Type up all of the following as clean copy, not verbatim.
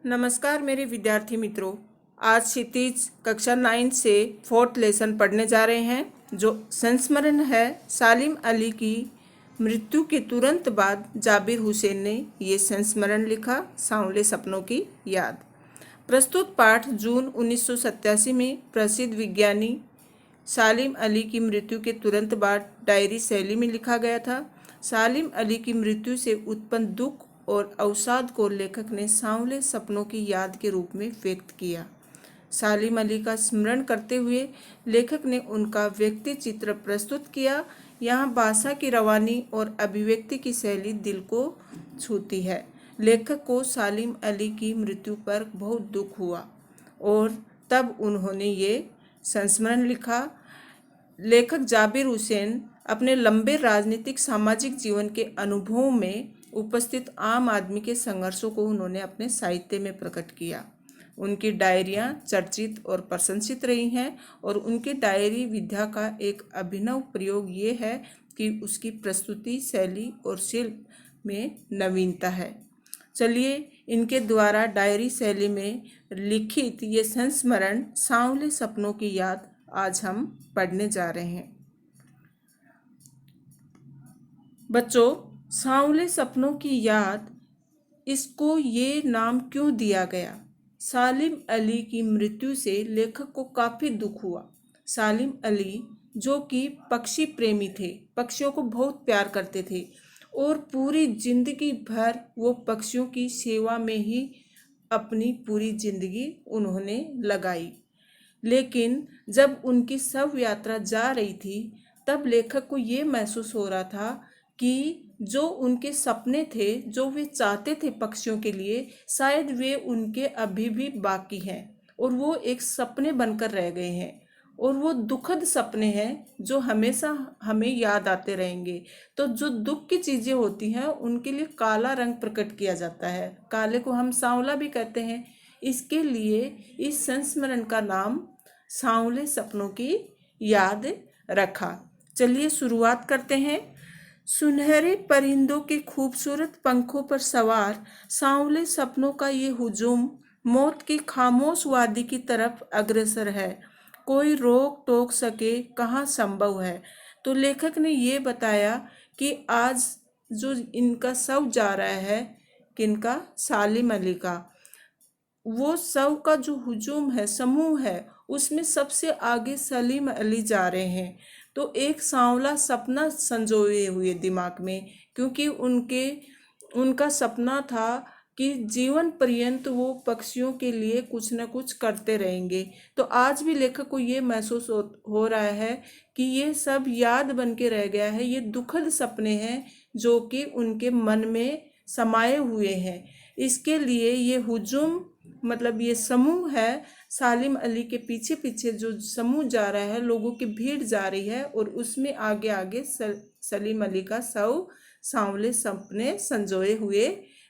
नमस्कार मेरे विद्यार्थी मित्रों। आज क्षितिज कक्षा 9 से 4th लेसन पढ़ने जा रहे हैं जो संस्मरण है सालिम अली की मृत्यु के तुरंत बाद जाबिर हुसैन ने ये संस्मरण लिखा, सांवले सपनों की याद। प्रस्तुत पाठ जून 1987 में प्रसिद्ध विज्ञानी सालिम अली की मृत्यु के तुरंत बाद डायरी शैली में लिखा गया था। सालिम अली की मृत्यु से उत्पन्न दुख और अवसाद को लेखक ने सांवले सपनों की याद के रूप में व्यक्त किया। सालिम अली का स्मरण करते हुए लेखक ने उनका व्यक्ति चित्र प्रस्तुत किया। यहाँ भाषा की रवानी और अभिव्यक्ति की शैली दिल को छूती है। लेखक को सालिम अली की मृत्यु पर बहुत दुख हुआ और तब उन्होंने ये संस्मरण लिखा। लेखक जाबिर हुसैन अपने लंबे राजनीतिक सामाजिक जीवन के अनुभवों में उपस्थित आम आदमी के संघर्षों को उन्होंने अपने साहित्य में प्रकट किया। उनकी डायरियाँ चर्चित और प्रशंसित रही हैं और उनकी डायरी विधा का एक अभिनव प्रयोग ये है कि उसकी प्रस्तुति शैली और शिल्प में नवीनता है। चलिए इनके द्वारा डायरी शैली में लिखित ये संस्मरण सांवले सपनों की याद आज हम पढ़ने जा रहे हैं। बच्चों, सांवले सपनों की याद, इसको ये नाम क्यों दिया गया? सालिम अली की मृत्यु से लेखक को काफ़ी दुख हुआ। सालिम अली जो कि पक्षी प्रेमी थे, पक्षियों को बहुत प्यार करते थे और पूरी जिंदगी भर वो पक्षियों की सेवा में ही अपनी पूरी जिंदगी उन्होंने लगाई। लेकिन जब उनकी शव यात्रा जा रही थी तब लेखक को ये महसूस हो रहा था कि जो उनके सपने थे, जो वे चाहते थे पक्षियों के लिए, शायद वे उनके अभी भी बाकी हैं और वो एक सपने बनकर रह गए हैं और वो दुखद सपने हैं जो हमेशा हमें याद आते रहेंगे। तो जो दुख की चीज़ें होती हैं उनके लिए काला रंग प्रकट किया जाता है, काले को हम सांवला भी कहते हैं। इसके लिए इस संस्मरण का नाम सांवले सपनों की याद रखा। चलिए शुरुआत करते हैं। सुनहरे परिंदों के खूबसूरत पंखों पर सवार सांवले सपनों का ये हुजूम मौत की खामोश वादी की तरफ अग्रसर है। कोई रोक टोक सके कहाँ संभव है। तो लेखक ने ये बताया कि आज जो इनका शव जा रहा है, किनका? सालिम अली का, वो शव का जो हुजूम है, समूह है, उसमें सबसे आगे सलीम अली जा रहे हैं। तो एक सांवला सपना संजोए हुए दिमाग में, क्योंकि उनका सपना था कि जीवन पर्यंत वो पक्षियों के लिए कुछ न कुछ करते रहेंगे। तो आज भी लेखक को ये महसूस हो रहा है कि ये सब याद बन के रह गया है, ये दुखद सपने हैं जो कि उनके मन में समाये हुए हैं। इसके लिए ये हुजूम, मतलब ये समूह है, सालिम अली के पीछे पीछे जो समूह जा रहा है, लोगों की भीड़ जा रही है और उसमें आगे आगे सलीम अली का शव सांवले सपने संजोए हुए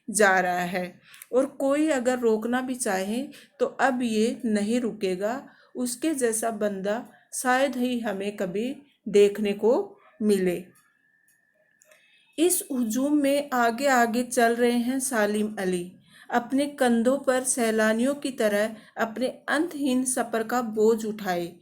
जा रहा है। और कोई अगर रोकना भी चाहे तो अब ये नहीं रुकेगा। उसके जैसा बंदा शायद ही हमें कभी देखने को मिले। इस हुजूम में आगे आगे चल रहे हैं सालिम अली, अपने कंधों पर सैलानियों की तरह अपने अंतहीन सफ़र का बोझ उठाए।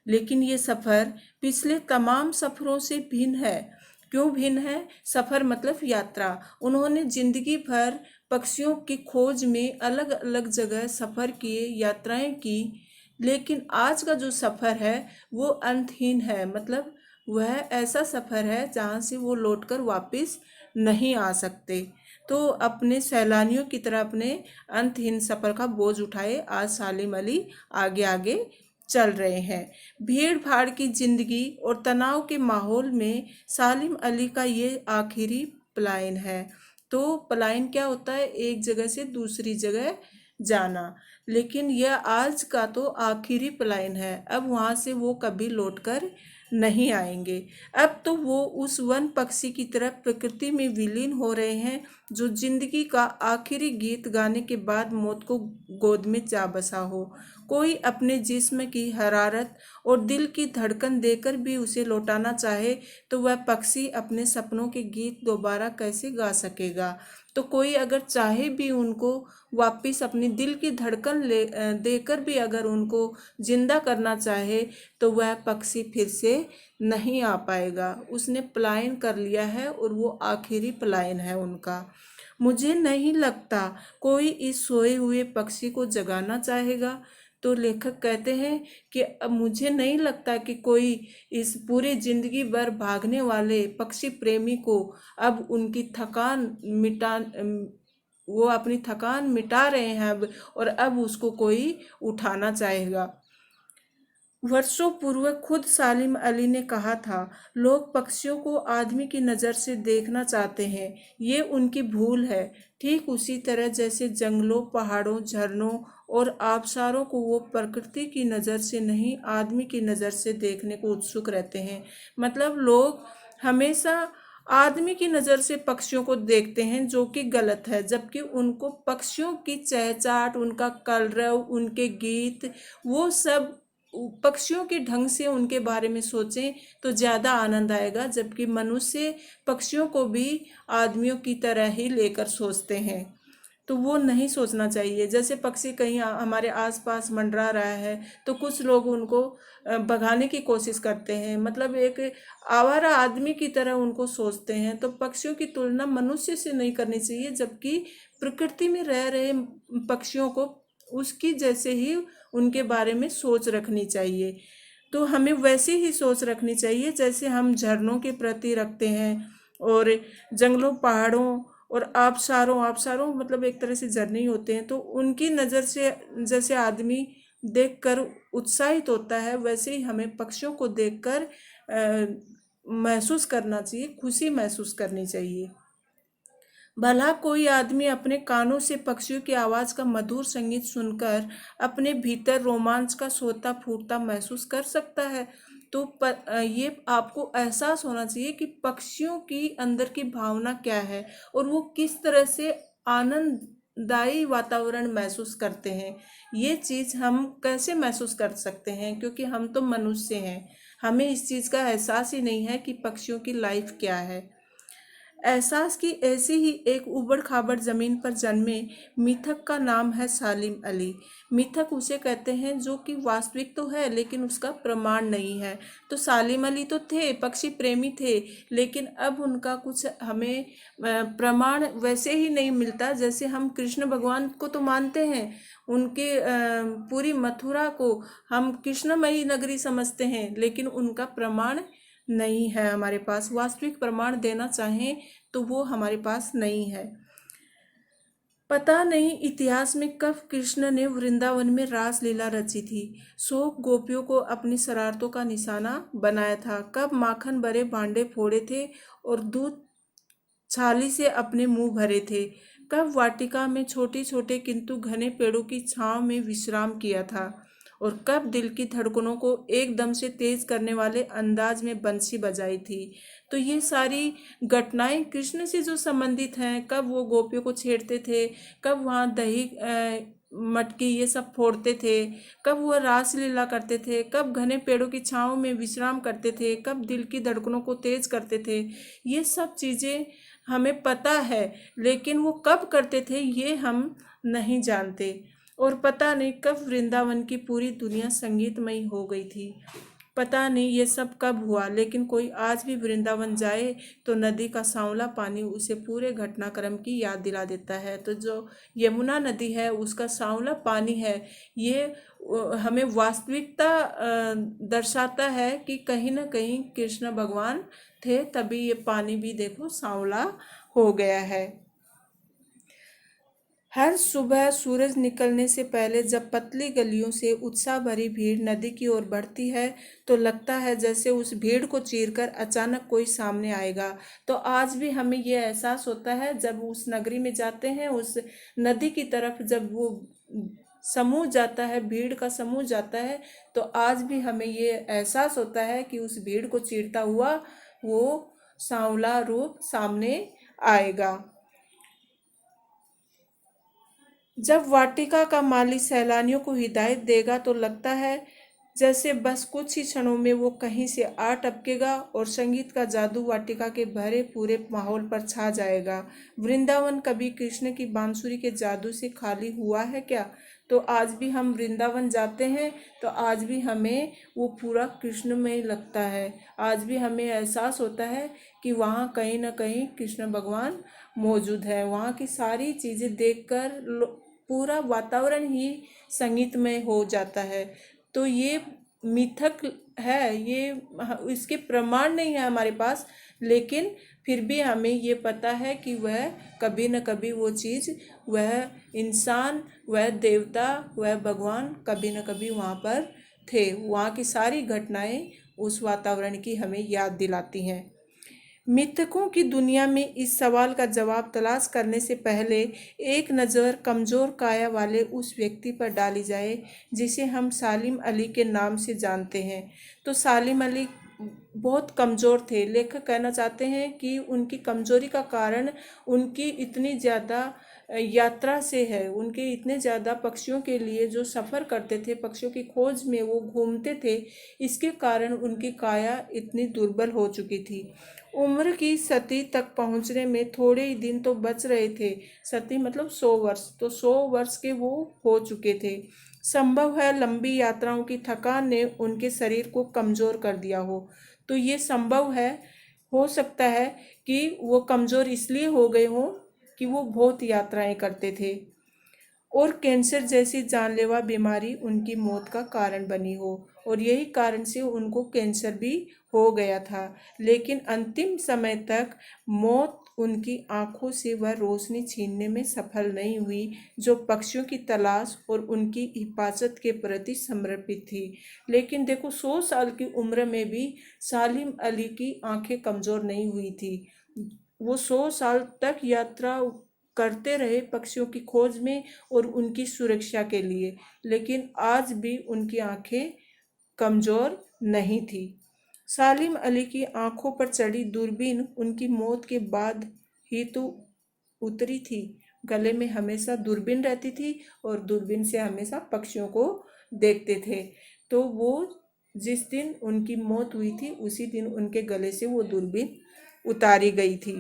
लेकिन ये सफ़र पिछले तमाम सफ़रों से भिन्न है। क्यों भिन्न है? सफ़र मतलब यात्रा। उन्होंने जिंदगी भर पक्षियों की खोज में अलग अलग जगह सफ़र किए, यात्राएं की, लेकिन आज का जो सफ़र है वो अंतहीन है। मतलब वह ऐसा सफ़र है जहाँ से वो लौटकर वापस नहीं आ सकते। तो अपने सैलानियों की तरह अपने अंतहीन सफ़र का बोझ उठाए आज सालिम अली आगे आगे चल रहे हैं। भीड़ भाड़ की जिंदगी और तनाव के माहौल में सालिम अली का ये आखिरी पलायन है। तो पलायन क्या होता है? एक जगह से दूसरी जगह जाना। लेकिन यह आज का तो आखिरी पलायन है। अब वहाँ से वो कभी लौटकर नहीं आएंगे। अब तो वो उस वन पक्षी की तरह प्रकृति में विलीन हो रहे हैं जो जिंदगी का आखिरी गीत गाने के बाद मौत को गोद में जा बसा हो। कोई अपने जिस्म की हरारत और दिल की धड़कन देकर भी उसे लौटाना चाहे तो वह पक्षी अपने सपनों के गीत दोबारा कैसे गा सकेगा? तो कोई अगर चाहे भी उनको वापस अपनी दिल की धड़कन देकर भी अगर उनको जिंदा करना चाहे तो वह पक्षी फिर से नहीं आ पाएगा। उसने पलायन कर लिया है और वो आखिरी पलायन है उनका। मुझे नहीं लगता कोई इस सोए हुए पक्षी को जगाना चाहेगा। तो लेखक कहते हैं कि अब मुझे नहीं लगता कि कोई इस पूरी जिंदगी भर भागने वाले पक्षी प्रेमी को अब उनकी थकान मिटा वो अपनी थकान मिटा रहे हैं अब, और अब उसको कोई उठाना चाहेगा। वर्षों पूर्व खुद सालिम अली ने कहा था, लोग पक्षियों को आदमी की नज़र से देखना चाहते हैं, ये उनकी भूल है। ठीक उसी तरह जैसे जंगलों, पहाड़ों, झरनों और आबशारों को वो प्रकृति की नज़र से नहीं, आदमी की नज़र से देखने को उत्सुक रहते हैं। मतलब लोग हमेशा आदमी की नज़र से पक्षियों को देखते हैं, जो कि गलत है। जबकि उनको पक्षियों की चहचहाट, उनका कलरव, उनके गीत, वो सब पक्षियों के ढंग से उनके बारे में सोचें तो ज़्यादा आनंद आएगा। जबकि मनुष्य पक्षियों को भी आदमियों की तरह ही लेकर सोचते हैं, तो वो नहीं सोचना चाहिए। जैसे पक्षी कहीं हमारे आसपास मंडरा रहा है तो कुछ लोग उनको भगाने की कोशिश करते हैं, मतलब एक आवारा आदमी की तरह उनको सोचते हैं। तो पक्षियों की तुलना मनुष्य से नहीं करनी चाहिए, जबकि प्रकृति में रह रहे पक्षियों को उसकी जैसे ही उनके बारे में सोच रखनी चाहिए। तो हमें वैसी ही सोच रखनी चाहिए जैसे हम झरनों के प्रति रखते हैं, और जंगलों, पहाड़ों और आबशारों, आबशारों मतलब एक तरह से झरने ही होते हैं, तो उनकी नज़र से जैसे आदमी देखकर उत्साहित होता है, वैसे ही हमें पक्षियों को देखकर महसूस करना चाहिए, खुशी महसूस करनी चाहिए। भला कोई आदमी अपने कानों से पक्षियों की आवाज़ का मधुर संगीत सुनकर अपने भीतर रोमांच का सोता फूटता महसूस कर सकता है। तो ये आपको एहसास होना चाहिए कि पक्षियों की अंदर की भावना क्या है और वो किस तरह से आनंददायी वातावरण महसूस करते हैं। ये चीज़ हम कैसे महसूस कर सकते हैं, क्योंकि हम तो मनुष्य हैं, हमें इस चीज़ का एहसास ही नहीं है कि पक्षियों की लाइफ क्या है। एहसास की ऐसी ही एक उबड़ खाबड़ जमीन पर जन्मे मिथक का नाम है सालिम अली। मिथक उसे कहते हैं जो कि वास्तविक तो है लेकिन उसका प्रमाण नहीं है। तो सालिम अली तो थे, पक्षी प्रेमी थे, लेकिन अब उनका कुछ हमें प्रमाण वैसे ही नहीं मिलता जैसे हम कृष्ण भगवान को तो मानते हैं, उनके पूरी मथुरा को हम कृष्णमयी नगरी समझते हैं, लेकिन उनका प्रमाण नहीं है हमारे पास। वास्तविक प्रमाण देना चाहें तो वो हमारे पास नहीं है। पता नहीं इतिहास में कब कृष्ण ने वृंदावन में रास लीला रची थी, 100 गोपियों को अपनी शरारतों का निशाना बनाया था, कब माखन भरे भांडे फोड़े थे और दूध छाली से अपने मुंह भरे थे, कब वाटिका में छोटे छोटे किंतु घने पेड़ों की छांव में विश्राम किया था, और कब दिल की धड़कनों को एकदम से तेज करने वाले अंदाज में बंसी बजाई थी। तो ये सारी घटनाएं कृष्ण से जो संबंधित हैं, कब वो गोपियों को छेड़ते थे, कब वहाँ दही मटकी ये सब फोड़ते थे, कब वो रास लीला करते थे, कब घने पेड़ों की छांव में विश्राम करते थे, कब दिल की धड़कनों को तेज करते थे, ये सब चीज़ें हमें पता है, लेकिन वो कब करते थे ये हम नहीं जानते। और पता नहीं कब वृंदावन की पूरी दुनिया संगीतमयी हो गई थी। पता नहीं ये सब कब हुआ, लेकिन कोई आज भी वृंदावन जाए तो नदी का सांवला पानी उसे पूरे घटनाक्रम की याद दिला देता है। तो जो यमुना नदी है उसका सांवला पानी है, ये हमें वास्तविकता दर्शाता है कि कहीं ना कहीं कृष्ण भगवान थे, तभी ये पानी भी देखो सांवला हो गया है। हर सुबह सूरज निकलने से पहले जब पतली गलियों से उत्साह भरी भीड़ नदी की ओर बढ़ती है तो लगता है जैसे उस भीड़ को चीरकर अचानक कोई सामने आएगा। तो आज भी हमें ये एहसास होता है जब उस नगरी में जाते हैं, उस नदी की तरफ जब वो समूह जाता है, भीड़ का समूह जाता है, तो आज भी हमें ये एहसास होता है कि उस भीड़ को चीरता हुआ वो सांवला रूप सामने आएगा। जब वाटिका का माली सैलानियों को हिदायत देगा तो लगता है जैसे बस कुछ ही क्षणों में वो कहीं से आ टपकेगा और संगीत का जादू वाटिका के भरे पूरे माहौल पर छा जाएगा। वृंदावन कभी कृष्ण की बांसुरी के जादू से खाली हुआ है क्या? तो आज भी हम वृंदावन जाते हैं तो आज भी हमें वो पूरा कृष्णमय लगता है। आज भी हमें एहसास होता है कि वहाँ कहीं ना कहीं कृष्ण भगवान मौजूद है। वहाँ की सारी चीज़ें देखकर पूरा वातावरण ही संगीतमय हो जाता है। तो ये मिथक है, ये इसके प्रमाण नहीं है हमारे पास, लेकिन फिर भी हमें ये पता है कि वह कभी न कभी वो चीज़, वह इंसान, वह देवता, वह भगवान कभी न कभी वहाँ पर थे। वहाँ की सारी घटनाएं उस वातावरण की हमें याद दिलाती हैं। मिथकों की दुनिया में इस सवाल का जवाब तलाश करने से पहले एक नज़र कमज़ोर काया वाले उस व्यक्ति पर डाली जाए जिसे हम सालिम अली के नाम से जानते हैं। तो सालिम अली बहुत कमज़ोर थे। लेखक कहना चाहते हैं कि उनकी कमज़ोरी का कारण उनकी इतनी ज़्यादा यात्रा से है। उनके इतने ज़्यादा पक्षियों के लिए जो सफ़र करते थे, पक्षियों की खोज में वो घूमते थे, इसके कारण उनकी काया इतनी दुर्बल हो चुकी थी। उम्र की सती तक पहुंचने में थोड़े ही दिन तो बच रहे थे। सती मतलब 100 वर्ष, तो 100 वर्ष के वो हो चुके थे। संभव है लंबी यात्राओं की थकान ने उनके शरीर को कमज़ोर कर दिया हो। तो ये संभव है, हो सकता है कि वो कमज़ोर इसलिए हो गए हों कि वो बहुत यात्राएं करते थे और कैंसर जैसी जानलेवा बीमारी उनकी मौत का कारण बनी हो, और यही कारण से उनको कैंसर भी हो गया था। लेकिन अंतिम समय तक मौत उनकी आंखों से वह रोशनी छीनने में सफल नहीं हुई जो पक्षियों की तलाश और उनकी हिफाजत के प्रति समर्पित थी। लेकिन देखो, 100 साल की उम्र में भी सालिम अली की आंखें कमज़ोर नहीं हुई थी। वो 100 साल तक यात्रा करते रहे पक्षियों की खोज में और उनकी सुरक्षा के लिए, लेकिन आज भी उनकी आंखें कमज़ोर नहीं थी। सालिम अली की आंखों पर चढ़ी दूरबीन उनकी मौत के बाद ही तो उतरी थी। गले में हमेशा दूरबीन रहती थी और दूरबीन से हमेशा पक्षियों को देखते थे। तो वो जिस दिन उनकी मौत हुई थी उसी दिन उनके गले से वो दूरबीन उतारी गई थी।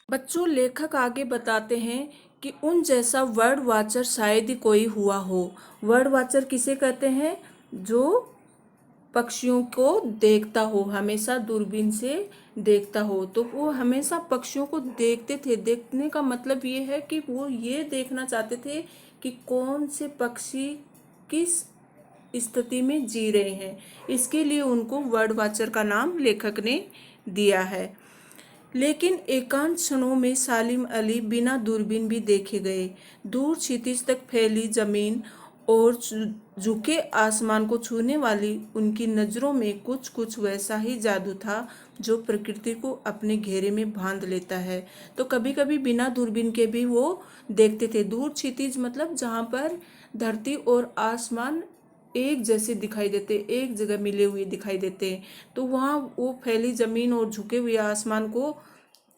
बच्चों, लेखक आगे बताते हैं कि उन जैसा वर्ड वाचर शायद ही कोई हुआ हो। वर्ड वाचर किसे कहते हैं? जो पक्षियों को देखता हो, हमेशा दूरबीन से देखता हो। तो वो हमेशा पक्षियों को देखते थे। देखने का मतलब ये है कि वो ये देखना चाहते थे कि कौन से पक्षी किस स्थिति में जी रहे हैं। इसके लिए उनको वर्ड वाचर का नाम लेखक ने दिया है। लेकिन एकांत क्षणों में सालिम अली बिना दूरबीन भी देखे गए। दूर क्षितिज तक फैली जमीन और झुके आसमान को छूने वाली उनकी नज़रों में कुछ कुछ वैसा ही जादू था जो प्रकृति को अपने घेरे में बांध लेता है। तो कभी कभी बिना दूरबीन के भी वो देखते थे। दूर क्षितिज मतलब जहाँ पर धरती और आसमान एक जैसे दिखाई देते, एक जगह मिले हुए दिखाई देते। तो वहाँ वो फैली जमीन और झुके हुए आसमान को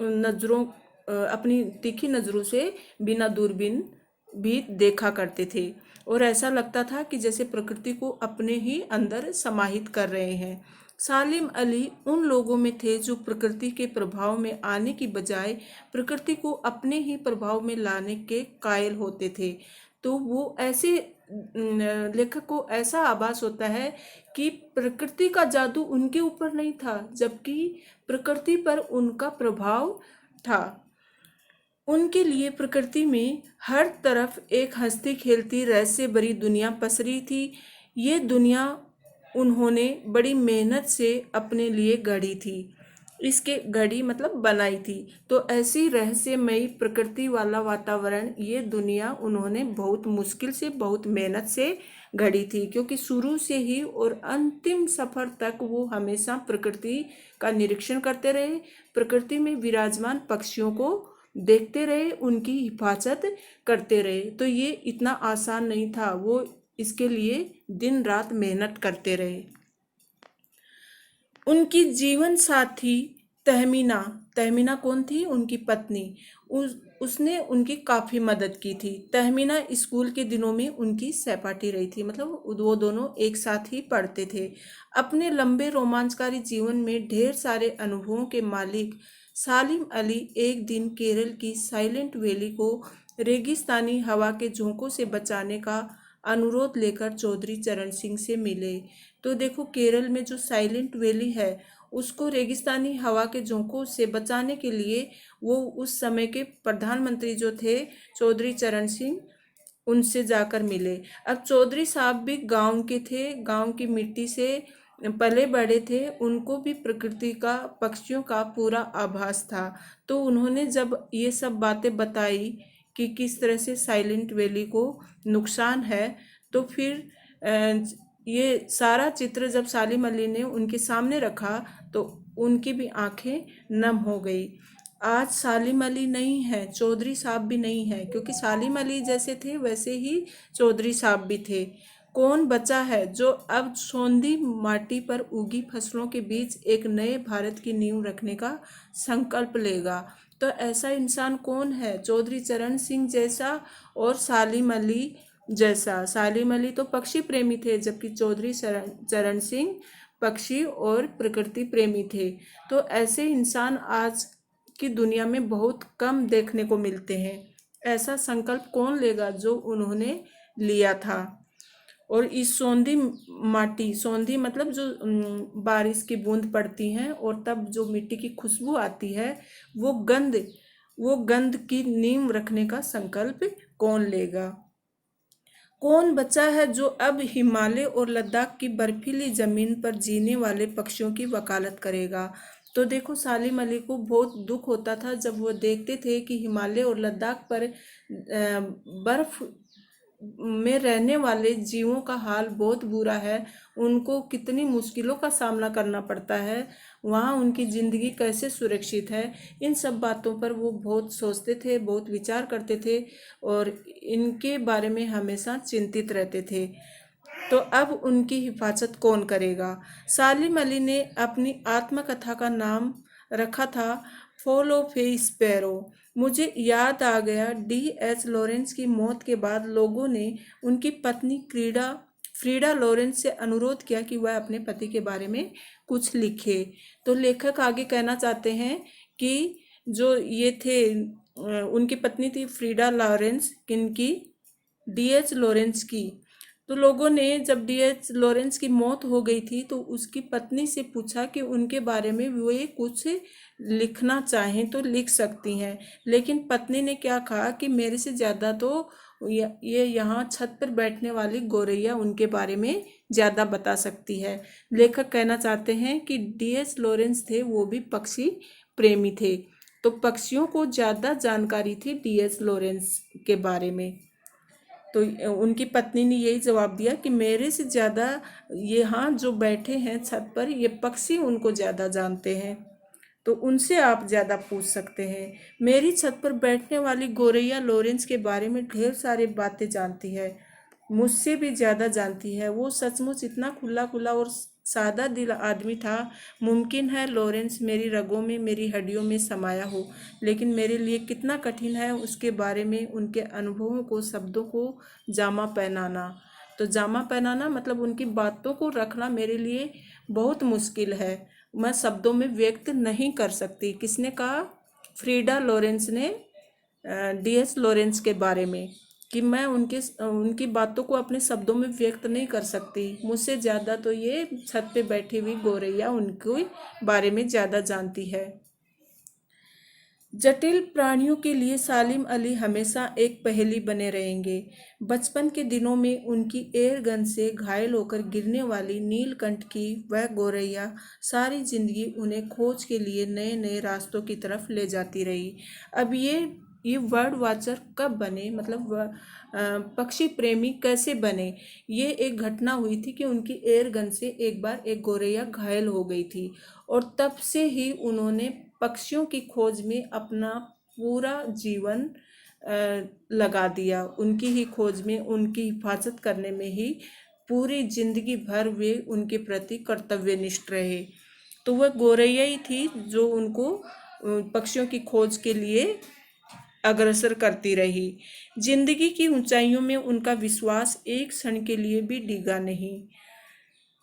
नजरों अपनी तीखी नज़रों से बिना दूरबीन भी देखा करते थे और ऐसा लगता था कि जैसे प्रकृति को अपने ही अंदर समाहित कर रहे हैं। सालिम अली उन लोगों में थे जो प्रकृति के प्रभाव में आने की बजाय प्रकृति को अपने ही प्रभाव में लाने के कायल होते थे। तो वो ऐसे लेखक को ऐसा आभास होता है कि प्रकृति का जादू उनके ऊपर नहीं था, जबकि प्रकृति पर उनका प्रभाव था। उनके लिए प्रकृति में हर तरफ एक हंसती खेलती रहस्य भरी दुनिया पसरी थी। ये दुनिया उन्होंने बड़ी मेहनत से अपने लिए गढ़ी थी। इसके गढ़ी मतलब बनाई थी। तो ऐसी रहस्यमयी प्रकृति वाला वातावरण, ये दुनिया उन्होंने बहुत मुश्किल से, बहुत मेहनत से गढ़ी थी, क्योंकि शुरू से ही और अंतिम सफर तक वो हमेशा प्रकृति का निरीक्षण करते रहे, प्रकृति में विराजमान पक्षियों को देखते रहे, उनकी हिफाजत करते रहे। तो ये इतना आसान नहीं था, वो इसके लिए दिन रात मेहनत करते रहे। उनकी जीवन साथी तहमीना, तहमीना कौन थी? उनकी पत्नी। उसने उनकी काफ़ी मदद की थी। तहमीना स्कूल के दिनों में उनकी सहपाठी रही थी, मतलब वो दोनों एक साथ ही पढ़ते थे। अपने लंबे रोमांचकारी जीवन में ढेर सारे अनुभवों के मालिक सालिम अली एक दिन केरल की साइलेंट वैली को रेगिस्तानी हवा के झोंकों से बचाने का अनुरोध लेकर चौधरी चरण सिंह से मिले। तो देखो, केरल में जो साइलेंट वैली है उसको रेगिस्तानी हवा के झोंकों से बचाने के लिए वो उस समय के प्रधानमंत्री जो थे चौधरी चरण सिंह, उनसे जाकर मिले। अब चौधरी साहब भी गांव के थे, गांव की मिट्टी से पले बड़े थे, उनको भी प्रकृति का, पक्षियों का पूरा आभास था। तो उन्होंने जब ये सब बातें बताई कि किस तरह से साइलेंट वैली को नुकसान है, तो फिर ये सारा चित्र जब सालिम अली ने उनके सामने रखा तो उनकी भी आंखें नम हो गई। आज सालिम अली नहीं है, चौधरी साहब भी नहीं है, क्योंकि सालिम अली जैसे थे वैसे ही चौधरी साहब भी थे। कौन बचा है जो अब सोंधी माटी पर उगी फसलों के बीच एक नए भारत की नींव रखने का संकल्प लेगा? तो ऐसा इंसान कौन है? चौधरी चरण सिंह जैसा और सालिम अली जैसा। सालिम अली तो पक्षी प्रेमी थे, जबकि चौधरी चरण सिंह पक्षी और प्रकृति प्रेमी थे। तो ऐसे इंसान आज की दुनिया में बहुत कम देखने को मिलते हैं। ऐसा संकल्प कौन लेगा जो उन्होंने लिया था? और इस सोंधी माटी, सोंधी मतलब जो बारिश की बूंद पड़ती हैं और तब जो मिट्टी की खुशबू आती है, वो गंध की नींव रखने का संकल्प कौन लेगा? कौन बचा है जो अब हिमालय और लद्दाख की बर्फीली जमीन पर जीने वाले पक्षियों की वकालत करेगा? तो देखो, सालिम अली को बहुत दुख होता था जब वो देखते थे कि हिमालय और लद्दाख पर बर्फ में रहने वाले जीवों का हाल बहुत बुरा है, उनको कितनी मुश्किलों का सामना करना पड़ता है, वहाँ उनकी ज़िंदगी कैसे सुरक्षित है। इन सब बातों पर वो बहुत सोचते थे, बहुत विचार करते थे और इनके बारे में हमेशा चिंतित रहते थे। तो अब उनकी हिफाजत कौन करेगा? सालिम अली ने अपनी आत्मकथा का नाम रखा था फॉल ऑफ ए स्पैरो। मुझे याद आ गया, D.H. लॉरेंस की मौत के बाद लोगों ने उनकी पत्नी फ्रीडा लॉरेंस से अनुरोध किया कि वह अपने पति के बारे में कुछ लिखे। तो लेखक आगे कहना चाहते हैं कि जो ये थे, उनकी पत्नी थी फ्रीडा लॉरेंस, किनकी? D.H. लॉरेंस की। तो लोगों ने जब D.H. लॉरेंस की मौत हो गई थी तो उसकी पत्नी से पूछा कि उनके बारे में वो ये कुछ लिखना चाहें तो लिख सकती हैं, लेकिन पत्नी ने क्या कहा कि मेरे से ज़्यादा तो ये यहाँ छत पर बैठने वाली गोरैया उनके बारे में ज़्यादा बता सकती है। लेखक कहना चाहते हैं कि D.H. लॉरेंस थे वो भी पक्षी प्रेमी थे, तो पक्षियों को ज़्यादा जानकारी थी D.H. लॉरेंस के बारे में। तो उनकी पत्नी ने यही जवाब दिया कि मेरे से ज़्यादा यहाँ जो बैठे हैं छत पर, ये पक्षी उनको ज़्यादा जानते हैं, तो उनसे आप ज़्यादा पूछ सकते हैं। मेरी छत पर बैठने वाली गोरैया लॉरेंस के बारे में ढेर सारी बातें जानती है, मुझसे भी ज़्यादा जानती है। वो सचमुच इतना खुला खुला और सादा दिल आदमी था। मुमकिन है लॉरेंस मेरी रगों में, मेरी हड्डियों में समाया हो, लेकिन मेरे लिए कितना कठिन है उसके बारे में, उनके अनुभवों को, शब्दों को जामा पहनाना। तो जामा पहनाना मतलब उनकी बातों को रखना मेरे लिए बहुत मुश्किल है, मैं शब्दों में व्यक्त नहीं कर सकती। किसने कहा? फ्रीडा लॉरेंस ने D.H. लॉरेंस के बारे में, कि मैं उनकी बातों को अपने शब्दों में व्यक्त नहीं कर सकती, मुझसे ज़्यादा तो ये छत पे बैठी हुई गोरैया उनके बारे में ज़्यादा जानती है। जटिल प्राणियों के लिए सालिम अली हमेशा एक पहेली बने रहेंगे। बचपन के दिनों में उनकी एयर गन से घायल होकर गिरने वाली नीलकंठ की वह गोरैया सारी जिंदगी उन्हें खोज के लिए नए नए रास्तों की तरफ ले जाती रही। अब ये वर्ड वाचर कब बने, मतलब पक्षी प्रेमी कैसे बने? ये एक घटना हुई थी कि उनकी एयर गन से एक बार एक गोरैया घायल हो गई थी और तब से ही उन्होंने पक्षियों की खोज में अपना पूरा जीवन लगा दिया। उनकी ही खोज में, उनकी हिफाजत करने में ही पूरी जिंदगी भर वे उनके प्रति कर्तव्यनिष्ठ रहे। तो वह गोरैया ही थी जो उनको पक्षियों की खोज के लिए अग्रसर करती रही। जिंदगी की ऊंचाइयों में उनका विश्वास एक क्षण के लिए भी डिगा नहीं।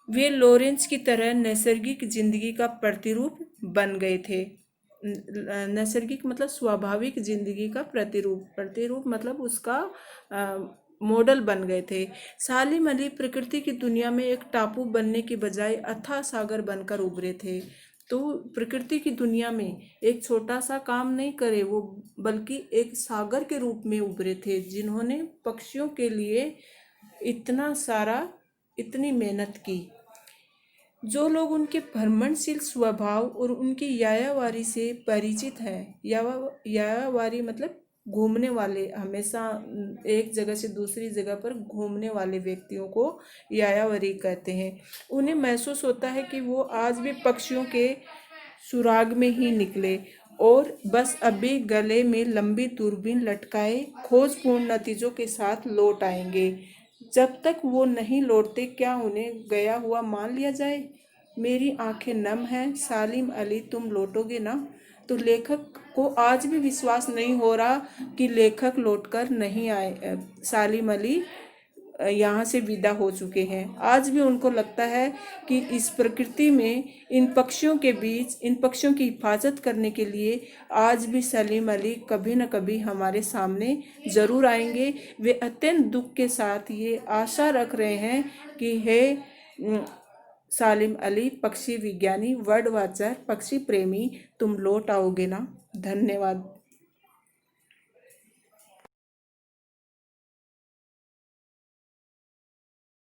वे लॉरेंस की तरह नैसर्गिक जिंदगी का प्रतिरूप बन गए थे। नैसर्गिक मतलब स्वाभाविक जिंदगी का प्रतिरूप, प्रतिरूप मतलब उसका मॉडल बन गए थे। सालिम अली प्रकृति की दुनिया में एक टापू बनने के बजाय अथाह सागर बनकर उभरे थे। तो प्रकृति की दुनिया में एक छोटा सा काम नहीं करे वो, बल्कि एक सागर के रूप में उभरे थे, जिन्होंने पक्षियों के लिए इतना सारा, इतनी मेहनत की। जो लोग उनके भ्रमणशील स्वभाव और उनकी यायावारी से परिचित हैं, यायावारी मतलब घूमने वाले, हमेशा एक जगह से दूसरी जगह पर घूमने वाले व्यक्तियों को यायावरी कहते हैं। उन्हें महसूस होता है कि वो आज भी पक्षियों के सुराग में ही निकले और बस अभी गले में लंबी दूरबीन लटकाए खोजपूर्ण नतीजों के साथ लौट आएंगे। जब तक वो नहीं लौटते क्या उन्हें गया हुआ मान लिया जाए? मेरी आंखें नम हैं, सालिम अली तुम लौटोगे ना? तो लेखक को आज भी विश्वास नहीं हो रहा कि लेखक लौटकर नहीं आए, सालिम अली यहाँ से विदा हो चुके हैं। आज भी उनको लगता है कि इस प्रकृति में इन पक्षियों के बीच, इन पक्षियों की हिफाजत करने के लिए आज भी सलीम अली कभी न कभी हमारे सामने ज़रूर आएंगे। वे अत्यंत दुख के साथ ये आशा रख रहे हैं कि हे सालिम अली, पक्षी विज्ञानी, वर्ड वाचर, पक्षी प्रेमी, तुम लौट आओगे ना? धन्यवाद।